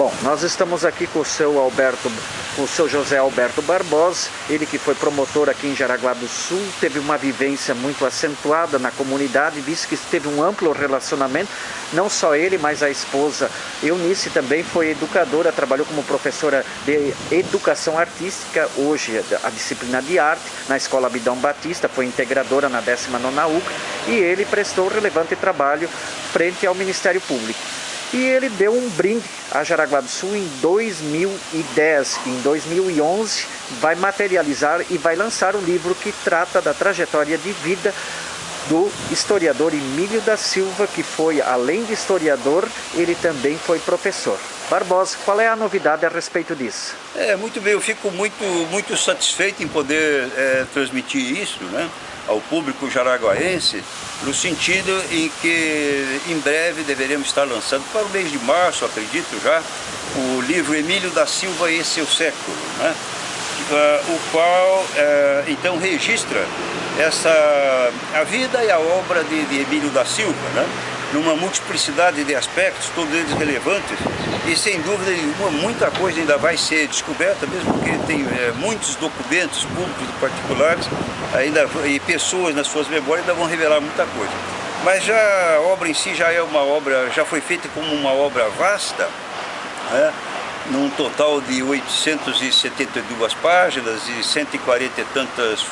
Bom, nós estamos aqui com o seu José Alberto Barbosa, ele que foi promotor aqui em Jaraguá do Sul, teve uma vivência muito acentuada na comunidade, visto que teve um amplo relacionamento, não só ele, mas a esposa Eunice também foi educadora, trabalhou como professora de educação artística, hoje a disciplina de arte, na Escola Abidão Batista, foi integradora na 19ª UCA, e ele prestou relevante trabalho frente ao Ministério Público. E ele deu um brinde a Jaraguá do Sul em 2010. Em 2011 vai materializar e vai lançar um livro que trata da trajetória de vida do historiador Emílio da Silva, que foi, além de historiador, ele também foi professor. Barbosa, qual é a novidade a respeito disso? Muito bem, eu fico muito satisfeito em poder transmitir isso, né, ao público jaraguaense, no sentido em que em breve deveremos estar lançando, para o mês de março, acredito já, o livro Emílio da Silva e Seu Século, né, o qual então registra a vida e a obra de Emílio da Silva, né, numa multiplicidade de aspectos, todos eles relevantes, e sem dúvida nenhuma muita coisa ainda vai ser descoberta, mesmo porque tem muitos documentos públicos e particulares ainda, e pessoas nas suas memórias ainda vão revelar muita coisa. Mas já a obra em si já foi feita como uma obra vasta, né, num total de 872 páginas e 140 e tantas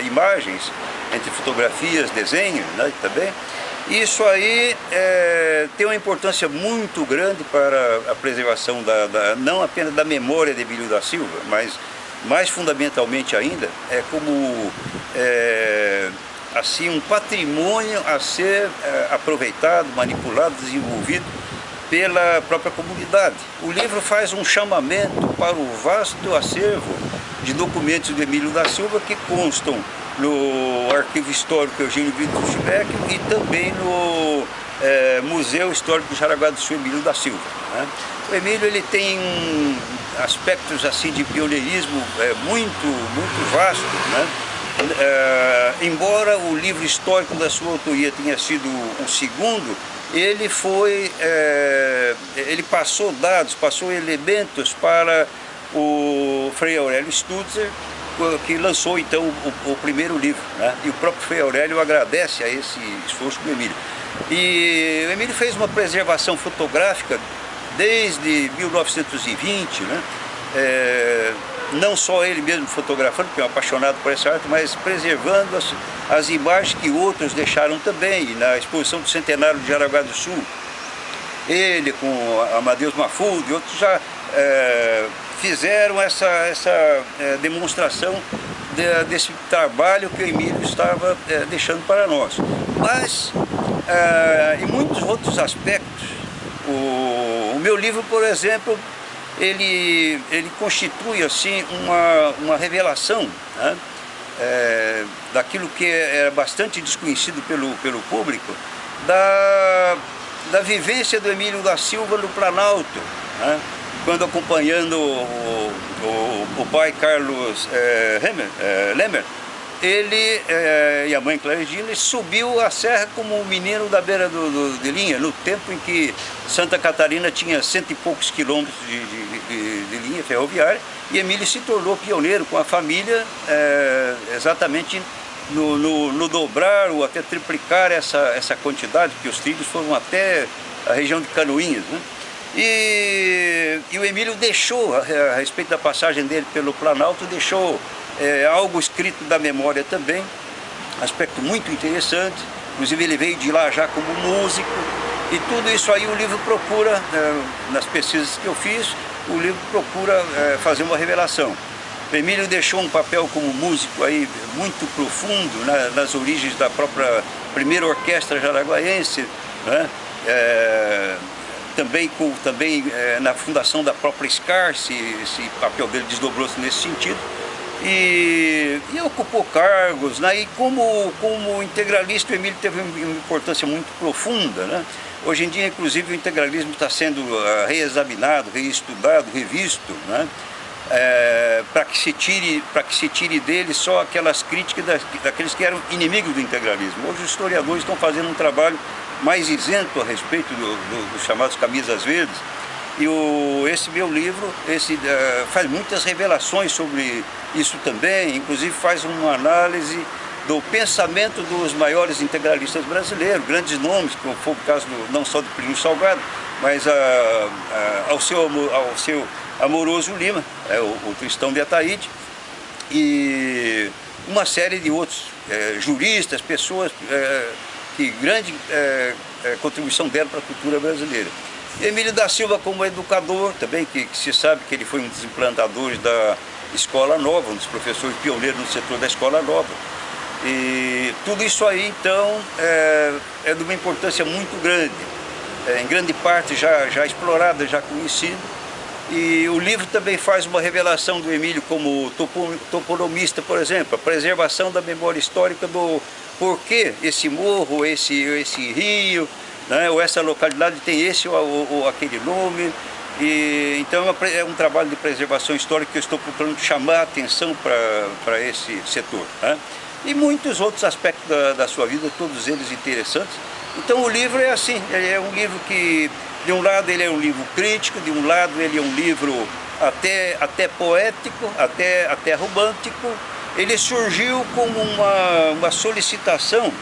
imagens, entre fotografias, desenhos, né, também. Isso aí tem uma importância muito grande para a preservação não apenas da memória de Emílio da Silva, mas mais fundamentalmente ainda como assim, um patrimônio a ser aproveitado, manipulado, desenvolvido pela própria comunidade. O livro faz um chamamento para o vasto acervo de documentos de Emílio da Silva que constam no Arquivo Histórico Eugênio Vitor Schbeck e também no Museu Histórico de Jaraguá do Sul Emílio da Silva, né? O Emílio ele tem aspectos assim de pioneirismo muito vastos, né? Embora o livro histórico da sua autoria tenha sido o segundo, ele passou dados, passou elementos para o Frei Aurélio Stutzer, que lançou então o primeiro livro, né? E o próprio Frei Aurélio agradece a esse esforço do Emílio. E o Emílio fez uma preservação fotográfica desde 1920, né? Não só ele mesmo fotografando, que é um apaixonado por essa arte, mas preservando as imagens que outros deixaram também. E na exposição do centenário de Jaraguá do Sul, ele com Amadeus Mafud e outros já fizeram essa demonstração desse trabalho que o Emílio estava deixando para nós. Mas, em muitos outros aspectos, o meu livro, por exemplo, ele constitui assim, uma revelação, né, daquilo que era bastante desconhecido pelo público, da vivência do Emílio da Silva no Planalto, né? Quando acompanhando o pai Carlos Lemmer, ele e a mãe Claredina subiu a serra como um menino da beira de linha, no tempo em que Santa Catarina tinha 100 e poucos quilômetros de linha ferroviária, e Emílio se tornou pioneiro com a família exatamente no dobrar ou até triplicar essa quantidade, porque os trilhos foram até a região de Canoinhas, né? E o Emílio deixou, a respeito da passagem dele pelo Planalto, deixou algo escrito da memória também, aspecto muito interessante. Inclusive ele veio de lá já como músico, e tudo isso aí o livro procura, nas pesquisas que eu fiz, o livro procura fazer uma revelação. O Emílio deixou um papel como músico aí muito profundo nas origens da própria primeira orquestra jaraguaense, né? Também na fundação da própria SCAR, esse papel dele desdobrou-se nesse sentido, e ocupou cargos, né? E como integralista, o Emílio teve uma importância muito profunda, né? Hoje em dia, inclusive, o integralismo está sendo reexaminado, reestudado, revisto, né? Para que se tire dele só aquelas críticas daqueles que eram inimigos do integralismo. Hoje os historiadores estão fazendo um trabalho mais isento a respeito dos chamados camisas verdes, e o esse meu livro faz muitas revelações sobre isso também, inclusive faz uma análise do pensamento dos maiores integralistas brasileiros, grandes nomes, como foi o caso não só do Plínio Salgado, mas ao seu Amoroso Lima, o Tristão de Ataíde, e uma série de outros juristas, pessoas que grande contribuição deram para a cultura brasileira. Emílio da Silva como educador também, que se sabe que ele foi um dos implantadores da Escola Nova, um dos professores pioneiros no setor da Escola Nova. E tudo isso aí, então, é de uma importância muito grande, em grande parte já explorada, já conhecida. E o livro também faz uma revelação do Emílio como toponomista, por exemplo, a preservação da memória histórica do porquê esse morro, esse rio, né, ou essa localidade tem esse ou aquele nome. E, então é um trabalho de preservação histórica que eu estou procurando chamar a atenção para esse setor, né? E muitos outros aspectos da sua vida, todos eles interessantes. Então o livro é assim, é um livro que, de um lado ele é um livro crítico, de um lado ele é um livro até poético, até romântico. Ele surgiu como uma solicitação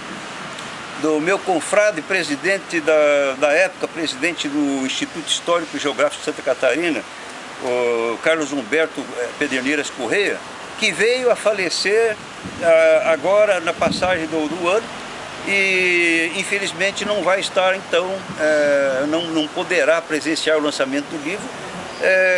do meu confrade, presidente da época, presidente do Instituto Histórico e Geográfico de Santa Catarina, o Carlos Humberto Pederneiras Correia, que veio a falecer agora na passagem do ano e infelizmente não vai estar, então, não poderá presenciar o lançamento do livro,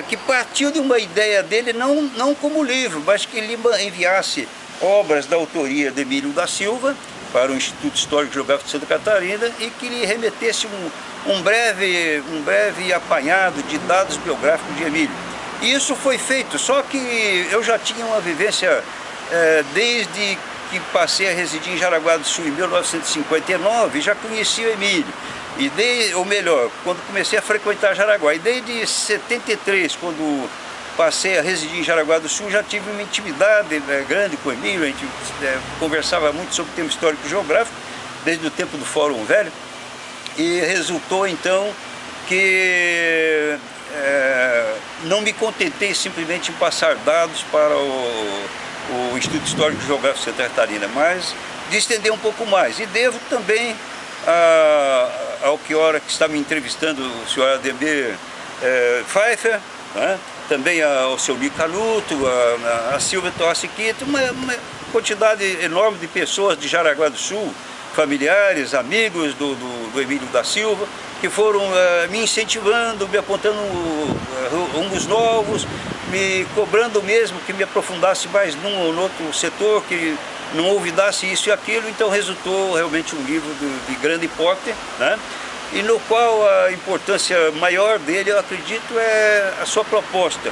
que partiu de uma ideia dele, não como livro, mas que ele enviasse obras da autoria de Emílio da Silva para o Instituto Histórico e Geográfico de Santa Catarina e que lhe remetesse um breve apanhado de dados biográficos de Emílio. E isso foi feito, só que eu já tinha uma vivência desde que passei a residir em Jaraguá do Sul em 1959, já conhecia o Emílio. Ou melhor, quando comecei a frequentar Jaraguá. E desde 73, quando passei a residir em Jaraguá do Sul, já tive uma intimidade grande com o Emílio. A gente conversava muito sobre o tema histórico e geográfico, desde o tempo do Fórum Velho. E resultou então que não me contentei simplesmente em passar dados para o Instituto Histórico e Geográfico de Santa Catarina, mas de estender um pouco mais. E devo também ao que está me entrevistando o senhor Ademir Pfeiffer, né? Também ao seu Nico Canuto, a Silvia Tossi Quito, uma quantidade enorme de pessoas de Jaraguá do Sul, familiares, amigos do Emílio da Silva, que foram me incentivando, me apontando rumos novos, me cobrando mesmo que me aprofundasse mais num ou no outro setor, que não olvidasse isso e aquilo. Então resultou realmente um livro de grande porte, né? E no qual a importância maior dele, eu acredito, é a sua proposta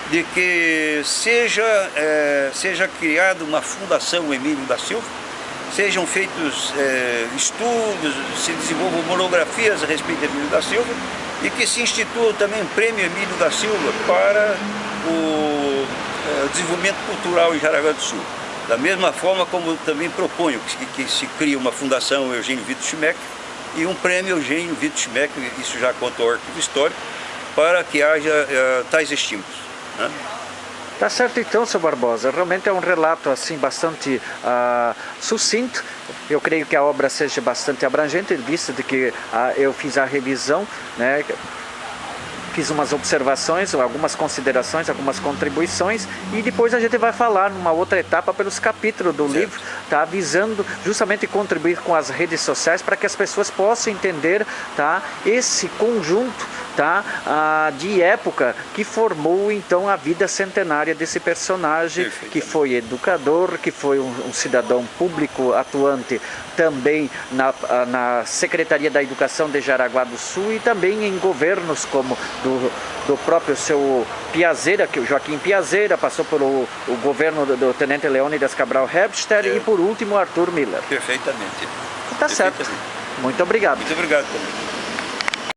de que seja criada uma fundação Emílio da Silva, sejam feitos estudos, se desenvolvam monografias a respeito de Emílio da Silva e que se institua também um prêmio Emílio da Silva para o desenvolvimento cultural em Jaraguá do Sul. Da mesma forma como também proponho que se crie uma fundação Eugênio Vitor Schmeck e um prêmio Eugênio Vitor Schmeck, isso já quanto ao arquivo histórico, para que haja tais estímulos, né? Tá certo então, seu Barbosa, realmente é um relato assim bastante sucinto. Eu creio que a obra seja bastante abrangente, visto de que eu fiz a revisão, né? Fiz umas observações, algumas considerações, algumas contribuições e depois a gente vai falar numa outra etapa pelos capítulos do livro, tá? Visando justamente contribuir com as redes sociais para que as pessoas possam entender, tá? Esse conjunto, tá? De época que formou então a vida centenária desse personagem, que foi educador, que foi um cidadão público atuante também na Secretaria da Educação de Jaraguá do Sul e também em governos como do próprio seu Piazeira, que o Joaquim Piazeira, passou por o governo do Tenente Leônidas Cabral Hebster e por último Arthur Miller. Perfeitamente. Tá certo. Muito obrigado. Muito obrigado também.